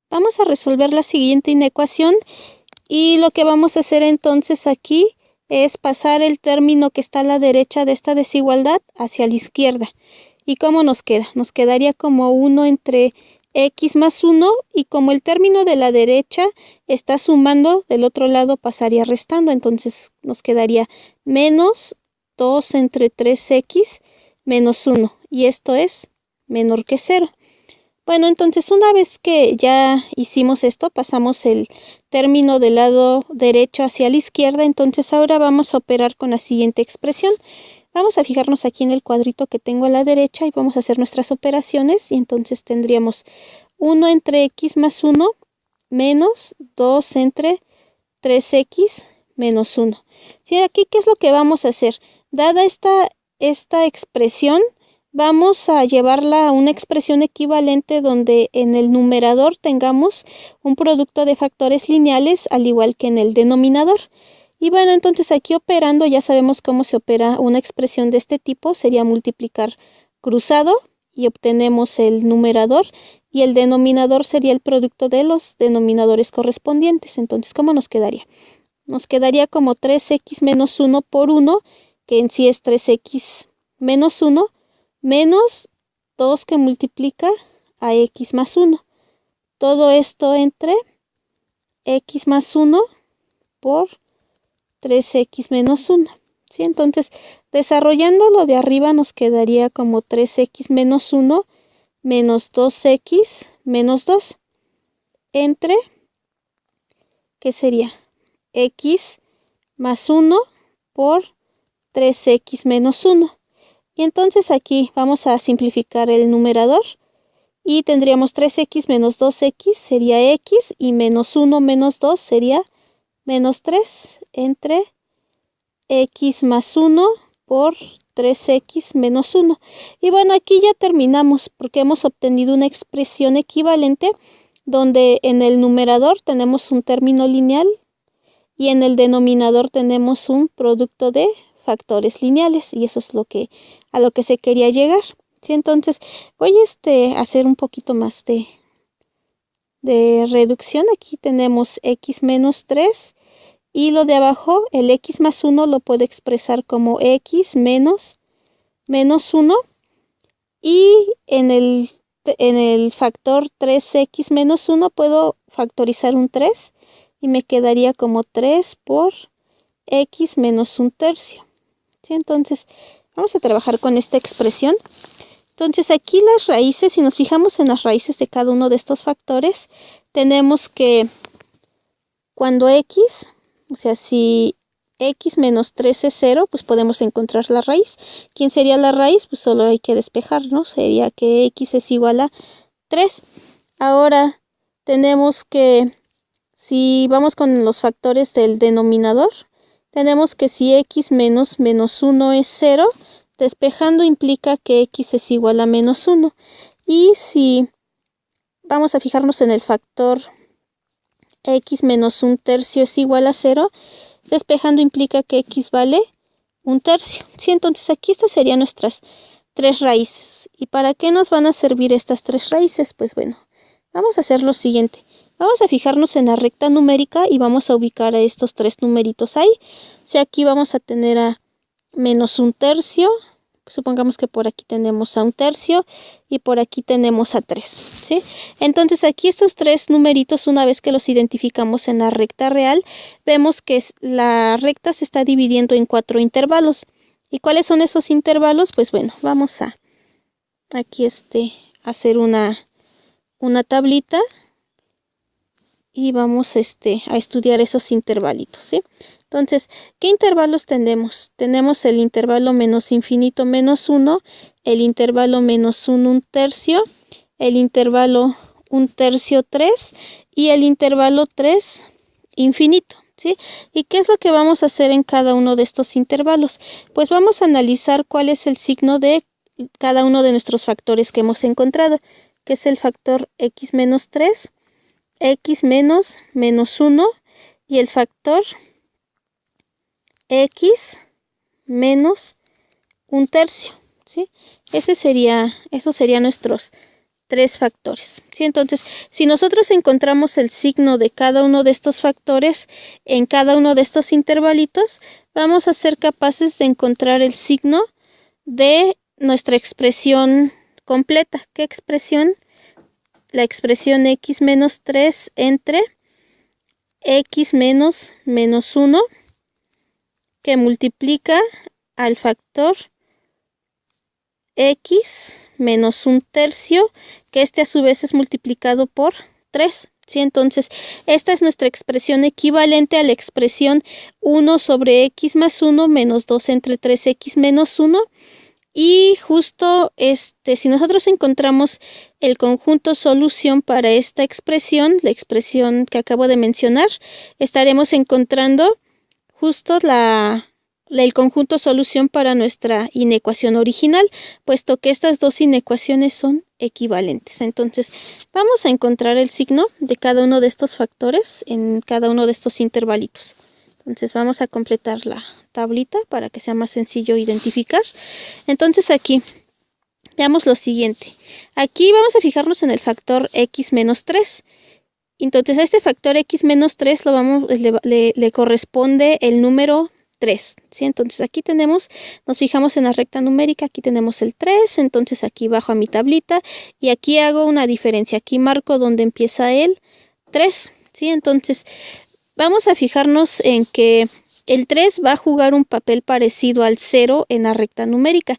Vamos a resolver la siguiente inecuación y lo que vamos a hacer entonces aquí es pasar el término que está a la derecha de esta desigualdad hacia la izquierda. ¿Y cómo nos queda? Nos quedaría como 1 entre x más 1 y como el término de la derecha está sumando, del otro lado pasaría restando. Entonces nos quedaría menos 2 entre 3x menos 1 y esto es menor que 0. Bueno, entonces una vez que ya hicimos esto, pasamos el término del lado derecho hacia la izquierda, entonces ahora vamos a operar con la siguiente expresión. Vamos a fijarnos aquí en el cuadrito que tengo a la derecha y vamos a hacer nuestras operaciones y entonces tendríamos 1 entre x más 1 menos 2 entre 3x menos 1. ¿Sí? Aquí, ¿qué es lo que vamos a hacer? Dada esta expresión, vamos a llevarla a una expresión equivalente donde en el numerador tengamos un producto de factores lineales al igual que en el denominador. Y bueno, entonces aquí operando ya sabemos cómo se opera una expresión de este tipo. Sería multiplicar cruzado y obtenemos el numerador y el denominador sería el producto de los denominadores correspondientes. Entonces, ¿cómo nos quedaría? Nos quedaría como 3x menos 1 por 1, que en sí es 3x menos 1, menos 2 que multiplica a x más 1. Todo esto entre x más 1 por 3x menos 1. ¿Sí? Entonces, desarrollando lo de arriba nos quedaría como 3x menos 1 menos 2x menos 2 entre, ¿qué sería? X más 1 por 3x menos 1. Y entonces aquí vamos a simplificar el numerador y tendríamos 3x menos 2x sería x y menos 1 menos 2 sería menos 3 entre x más 1 por 3x menos 1. Y bueno, aquí ya terminamos porque hemos obtenido una expresión equivalente donde en el numerador tenemos un término lineal y en el denominador tenemos un producto de factores lineales y eso es a lo que se quería llegar. ¿Sí? Entonces voy a hacer un poquito más de reducción. Aquí tenemos x menos 3 y lo de abajo, el x más 1 lo puedo expresar como x menos 1 y en el factor 3x menos 1 puedo factorizar un 3 y me quedaría como 3 por x menos un tercio. ¿Sí? Entonces vamos a trabajar con esta expresión. Entonces aquí las raíces, si nos fijamos en las raíces de cada uno de estos factores, tenemos que cuando x, o sea, si x menos 3 es 0, pues podemos encontrar la raíz. ¿Quién sería la raíz? Pues solo hay que despejar, ¿no? Sería que x es igual a 3. Ahora tenemos que, si vamos con los factores del denominador, tenemos que si x menos 1 es 0, despejando implica que x es igual a menos 1. Y si vamos a fijarnos en el factor x menos un tercio es igual a 0, despejando implica que x vale un tercio. ¿Sí? Entonces aquí estas serían nuestras tres raíces. ¿Y para qué nos van a servir estas tres raíces? Pues bueno, vamos a hacer lo siguiente. Vamos a fijarnos en la recta numérica y vamos a ubicar a estos tres numeritos ahí. O sea, aquí vamos a tener a menos un tercio. Supongamos que por aquí tenemos a un tercio y por aquí tenemos a 3, ¿sí? Entonces aquí estos tres numeritos, una vez que los identificamos en la recta real, vemos que la recta se está dividiendo en 4 intervalos. ¿Y cuáles son esos intervalos? Pues bueno, vamos a aquí hacer una tablita y vamos a estudiar esos intervalitos, ¿sí? Entonces, ¿qué intervalos tenemos? Tenemos el intervalo menos infinito menos 1, el intervalo menos 1 un tercio, el intervalo un tercio 3 y el intervalo 3 infinito, ¿sí? ¿Y qué es lo que vamos a hacer en cada uno de estos intervalos? Pues vamos a analizar cuál es el signo de cada uno de nuestros factores que hemos encontrado, que es el factor x menos 3, x menos 1 y el factor x menos un tercio, ¿sí? Esos serían nuestros 3 factores. ¿Sí? Entonces, si nosotros encontramos el signo de cada uno de estos factores en cada uno de estos intervalitos, vamos a ser capaces de encontrar el signo de nuestra expresión completa. ¿Qué expresión? La expresión x menos 3 entre x menos menos 1 que multiplica al factor x menos 1/3, que a su vez es multiplicado por 3. ¿Sí? Entonces, esta es nuestra expresión equivalente a la expresión 1 sobre x más 1 menos 2 entre 3x menos 1. Y justo si nosotros encontramos el conjunto solución para esta expresión, la expresión que acabo de mencionar, estaremos encontrando justo el conjunto solución para nuestra inecuación original, puesto que estas dos inecuaciones son equivalentes. Entonces, vamos a encontrar el signo de cada uno de estos factores en cada uno de estos intervalitos. Entonces vamos a completar la tablita para que sea más sencillo identificar. Entonces aquí veamos lo siguiente. Aquí vamos a fijarnos en el factor x menos 3. Entonces a este factor x menos 3 le corresponde el número 3. ¿Sí? Entonces aquí nos fijamos en la recta numérica, aquí tenemos el 3, entonces aquí bajo a mi tablita y aquí hago una diferencia. Aquí marco donde empieza el 3. ¿Sí? Entonces vamos a fijarnos en que el 3 va a jugar un papel parecido al 0 en la recta numérica.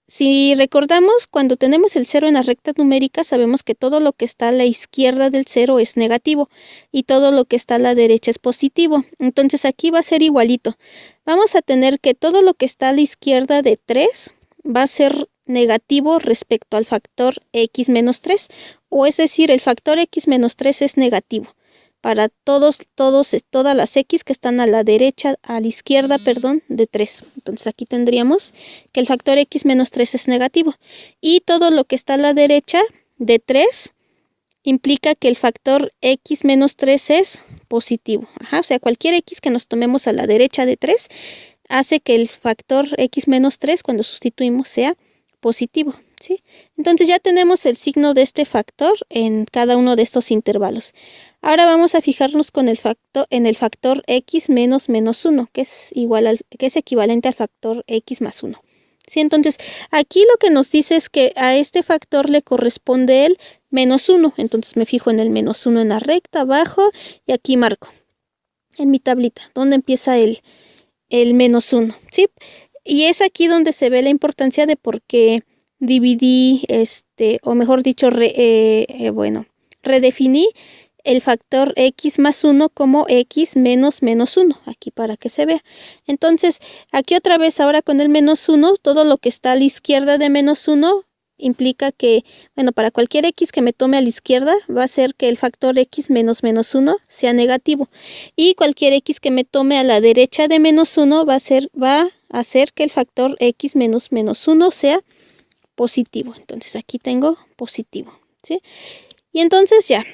Si recordamos, cuando tenemos el 0 en la recta numérica, sabemos que todo lo que está a la izquierda del 0 es negativo y todo lo que está a la derecha es positivo. Entonces aquí va a ser igualito. Vamos a tener que todo lo que está a la izquierda de 3 va a ser negativo respecto al factor x menos 3, o es decir, el factor x menos 3 es negativo para todas las x que están a la derecha, a la izquierda, perdón, de 3. Entonces aquí tendríamos que el factor x menos 3 es negativo. Y todo lo que está a la derecha de 3 implica que el factor x menos 3 es positivo. O sea, cualquier x que nos tomemos a la derecha de 3 hace que el factor x menos 3, cuando sustituimos, sea positivo. ¿Sí? Entonces ya tenemos el signo de este factor en cada uno de estos intervalos. Ahora vamos a fijarnos en el factor x menos menos 1, que es equivalente al factor x más 1. ¿Sí? Entonces, aquí lo que nos dice es que a este factor le corresponde el menos 1. Entonces me fijo en el menos 1 en la recta, abajo, y aquí marco en mi tablita, donde empieza el menos 1. ¿Sí? Y es aquí donde se ve la importancia de por qué dividí, o mejor dicho, redefiní el factor x más 1 como x menos menos 1, aquí para que se vea. Entonces, aquí otra vez ahora con el menos 1, todo lo que está a la izquierda de menos 1 implica que, bueno, para cualquier x que me tome a la izquierda va a ser que el factor x menos menos 1 sea negativo. Y cualquier x que me tome a la derecha de menos 1 va a hacer que el factor x menos menos 1 sea positivo. Entonces aquí tengo positivo. ¿Sí? Y entonces ya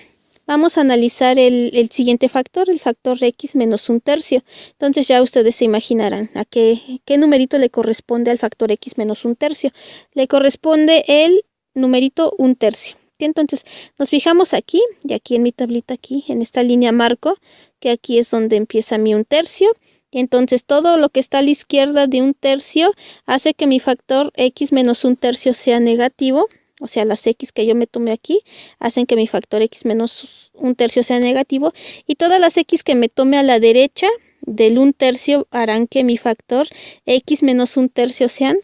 vamos a analizar el siguiente factor, el factor x menos 1/3. Entonces ya ustedes se imaginarán a qué numerito le corresponde al factor x menos 1/3. Le corresponde el numerito 1/3. Entonces nos fijamos aquí, y aquí en mi tablita, aquí en esta línea marco, que aquí es donde empieza mi 1/3. Y entonces todo lo que está a la izquierda de 1/3 hace que mi factor x menos 1/3 sea negativo. O sea, las x que yo me tomé aquí hacen que mi factor x menos 1/3 sea negativo. Y todas las x que me tome a la derecha del 1/3 harán que mi factor x menos 1/3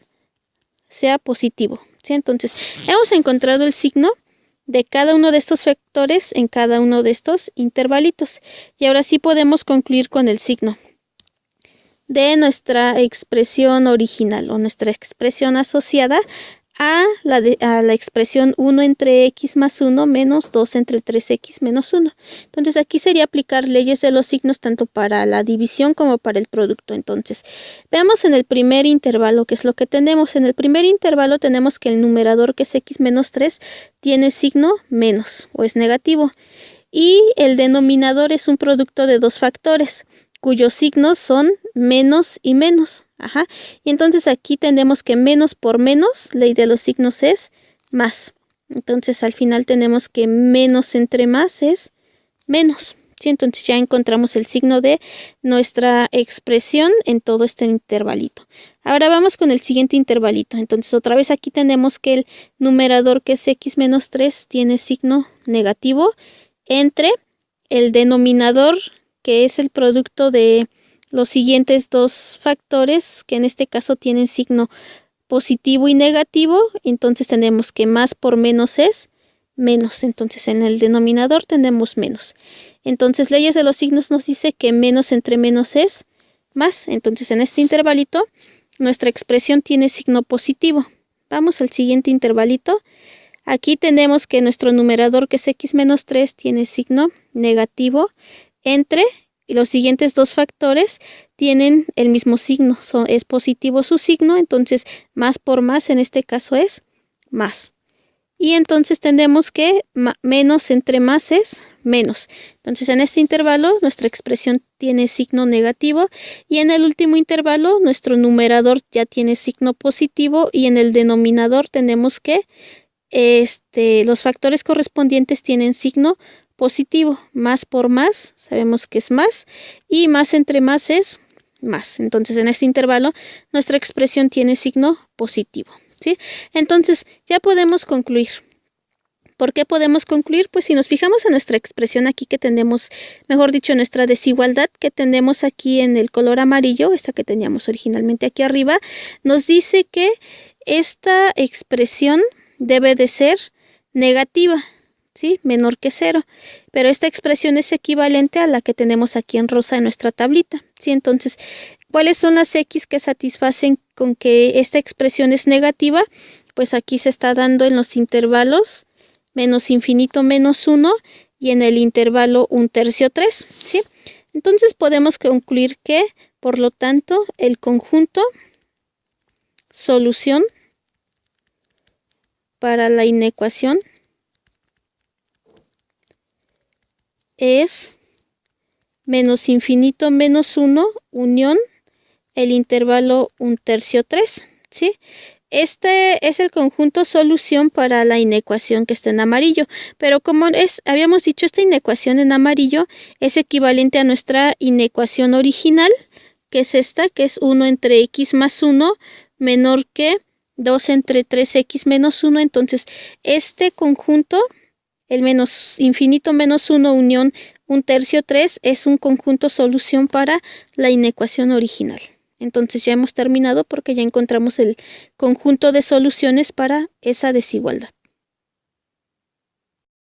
sea positivo. ¿Sí? Entonces, hemos encontrado el signo de cada uno de estos factores en cada uno de estos intervalitos. Y ahora sí podemos concluir con el signo de nuestra expresión original o nuestra expresión asociada a la expresión 1 entre x más 1 menos 2 entre 3x menos 1. Entonces aquí sería aplicar leyes de los signos tanto para la división como para el producto. Entonces veamos en el primer intervalo qué es lo que tenemos. En el primer intervalo tenemos que el numerador, que es x menos 3, tiene signo menos o es negativo. Y el denominador es un producto de dos factores cuyos signos son menos y menos. Y entonces aquí tenemos que menos por menos, ley de los signos, es más. Entonces al final tenemos que menos entre más es menos. ¿Sí? Entonces ya encontramos el signo de nuestra expresión en todo este intervalito. Ahora vamos con el siguiente intervalito. Entonces otra vez aquí tenemos que el numerador, que es x menos 3, tiene signo negativo entre el denominador, que es el producto de los siguientes dos factores, que en este caso tienen signo positivo y negativo. Entonces tenemos que más por menos es menos. Entonces en el denominador tenemos menos. Entonces leyes de los signos nos dice que menos entre menos es más. Entonces en este intervalito nuestra expresión tiene signo positivo. Vamos al siguiente intervalito. Aquí tenemos que nuestro numerador, que es x menos 3, tiene signo negativo entre, y los siguientes dos factores tienen el mismo signo, es positivo su signo. Entonces más por más en este caso es más. Y entonces tenemos que menos entre más es menos. Entonces en este intervalo nuestra expresión tiene signo negativo, y en el último intervalo nuestro numerador ya tiene signo positivo, y en el denominador tenemos que los factores correspondientes tienen signo positivo. Más por más sabemos que es más, y más entre más es más. Entonces en este intervalo nuestra expresión tiene signo positivo. ¿Sí? Entonces ya podemos concluir. ¿Por qué podemos concluir? Pues si nos fijamos en nuestra expresión aquí que tenemos, mejor dicho, nuestra desigualdad que tenemos aquí en el color amarillo, esta que teníamos originalmente aquí arriba, nos dice que esta expresión debe de ser negativa, ¿sí? Menor que 0. Pero esta expresión es equivalente a la que tenemos aquí en rosa en nuestra tablita, ¿sí? Entonces, ¿cuáles son las x que satisfacen con que esta expresión es negativa? Pues aquí se está dando en los intervalos menos infinito menos 1 y en el intervalo 1/3 3, ¿sí? Entonces podemos concluir que, por lo tanto, el conjunto solución para la inecuación es menos infinito menos 1 unión el intervalo 1/3 3, ¿sí? Este es el conjunto solución para la inecuación que está en amarillo, pero como habíamos dicho, esta inecuación en amarillo es equivalente a nuestra inecuación original, que es esta, que es 1 entre x más 1 menor que 2 entre 3x menos 1. Entonces, este conjunto, el menos infinito menos 1 unión 1/3 3, es un conjunto solución para la inecuación original. Entonces ya hemos terminado porque ya encontramos el conjunto de soluciones para esa desigualdad.